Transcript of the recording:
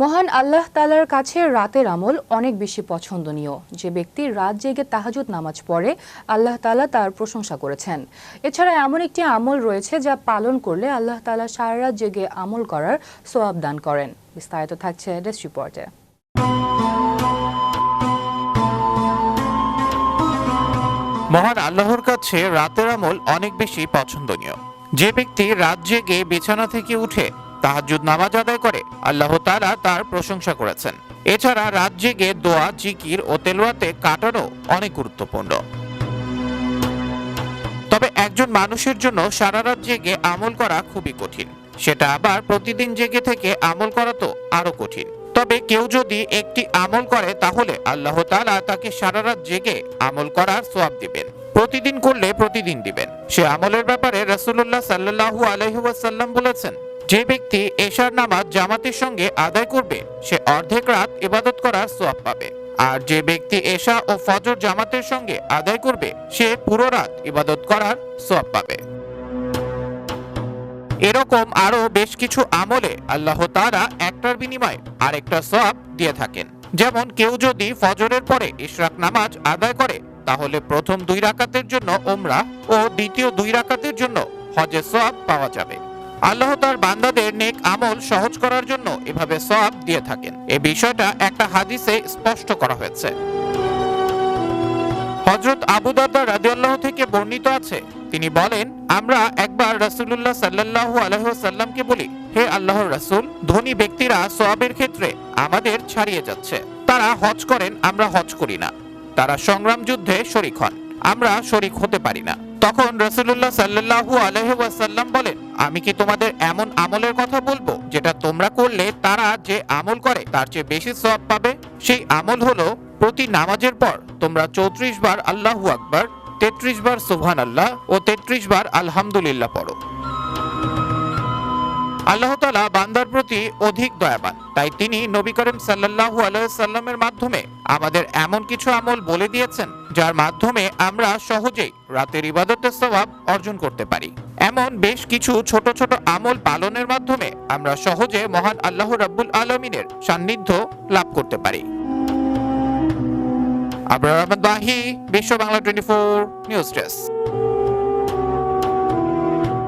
মহান আল্লাহ তাআলার কাছে রাতের আমল অনেক বেশি পছন্দনীয়। যে ব্যক্তি রাত জেগে তাহাজ্জুদ নামাজ পড়ে আল্লাহ তাআলা তার প্রশংসা করেছেন। এছাড়া এমন একটি আমল রয়েছে যা পালন করলে আল্লাহ তাআলা সারা রাত জেগে আমল করার সওয়াব দান করেন। বিস্তারিত থাকছে ডেস্ক রিপোর্টে। মহান আল্লাহর কাছে রাতের আমল অনেক বেশি পছন্দনীয়। যে ব্যক্তি রাত জেগে বিছানা থেকে উঠে তাহাজ্জুদ নামাজ আদায় করে আল্লাহ তাআলা তার প্রশংসা করেছেন। এছাড়া রাত জেগে দোয়া, জিকির ও তেলাওয়াতে কাটানো অনেক গুরুত্বপূর্ণ। তবে একজন মানুষের জন্য সারা রাত জেগে আমল করা খুবই কঠিন। সেটা আবার প্রতিদিন জেগে থেকে আমল করা তো আরো কঠিন। তবে কেউ যদি একটি আমল করে তাহলে আল্লাহ তাআলা তাকে সারা রাত জেগে আমল করার সওয়াব দিবেন। প্রতিদিন করলে প্রতিদিন দিবেন। সে আমলের ব্যাপারে রাসূলুল্লাহ সাল্লাল্লাহু আলাইহি ওয়াসাল্লাম বলেছেন, যে ব্যক্তি এশার নামাজ জামাতের সঙ্গে আদায় করবে সে অর্ধেক রাত ইবাদত করার সওয়াব পাবে, আর যে ব্যক্তি এশা ও ফজর জামাতের সঙ্গে আদায় করবে সে পুরো রাত ইবাদত করার সওয়াব পাবে। এরকম আরো বেশ কিছু আমলে আল্লাহ তাআলা একটার বিনিময়ে আরেকটা সওয়াব দিয়ে থাকেন। যেমন কেউ যদি ফজরের পরে ইশরাক নামাজ আদায় করে তাহলে প্রথম 2 রাকাতের জন্য উমরা ও দ্বিতীয় 2 রাকাতের জন্য হজের সওয়াব পাওয়া যাবে। আল্লাহ তার বান্দাদের নেক আমল সহজ করার জন্য এভাবে সওয়াব দিয়ে থাকেন। এই বিষয়টা একটা হাদিসে স্পষ্ট করা হয়েছে। হযরত আবু দারদা রাদিয়াল্লাহু থেকে বর্ণিত আছে, তিনি বলেন, আমরা একবার রাসূলুল্লাহ সাল্লাল্লাহু আলাইহি ওয়াসাল্লামকে বলি, হে আল্লাহর রাসূল, ধনী ব্যক্তিরা সওয়াবের ক্ষেত্রে আমাদের ছাড়িয়ে যাচ্ছে। তারা হজ করেন, আমরা হজ করি না। তারা সংগ্রাম যুদ্ধে শরীক হন, আমরা শরীক হতে পারি না। তখন রাসূলুল্লাহ সাল্লাল্লাহু আলাইহি ওয়াসাল্লাম বলেন, আমি কি তোমাদের এমন আমলের কথা বলবো যেটা তোমরা করলে তারা যে আমল করে তার চেয়ে বেশি সওয়াব পাবে? সেই আমল হলো প্রতি নামাজের পর তোমরা 34 বার আল্লাহু আকবার, 33 বার সুবহানাল্লাহ ও 33 বার আলহামদুলিল্লাহ পড়ো। আল্লাহ তাআলা বান্দার প্রতি অধিক দয়াবান, তাই তিনি নবী করিম সাল্লাল্লাহু আলাইহি সাল্লামের মাধ্যমে আমাদের এমন কিছু আমল বলে দিয়েছেন যার মাধ্যমে আমরা সহজেই রাতের ইবাদতের সওয়াব অর্জন করতে পারি। এমন বেশ কিছু ছোট ছোট আমল পালনের মাধ্যমে আমরা সহজে মহান আল্লাহ রাব্বুল আলামিনের সান্নিধ্য লাভ করতে পারি। আবরার আহমেদ, বিশ্ব বাংলা 24 নিউজ ডেস্ক।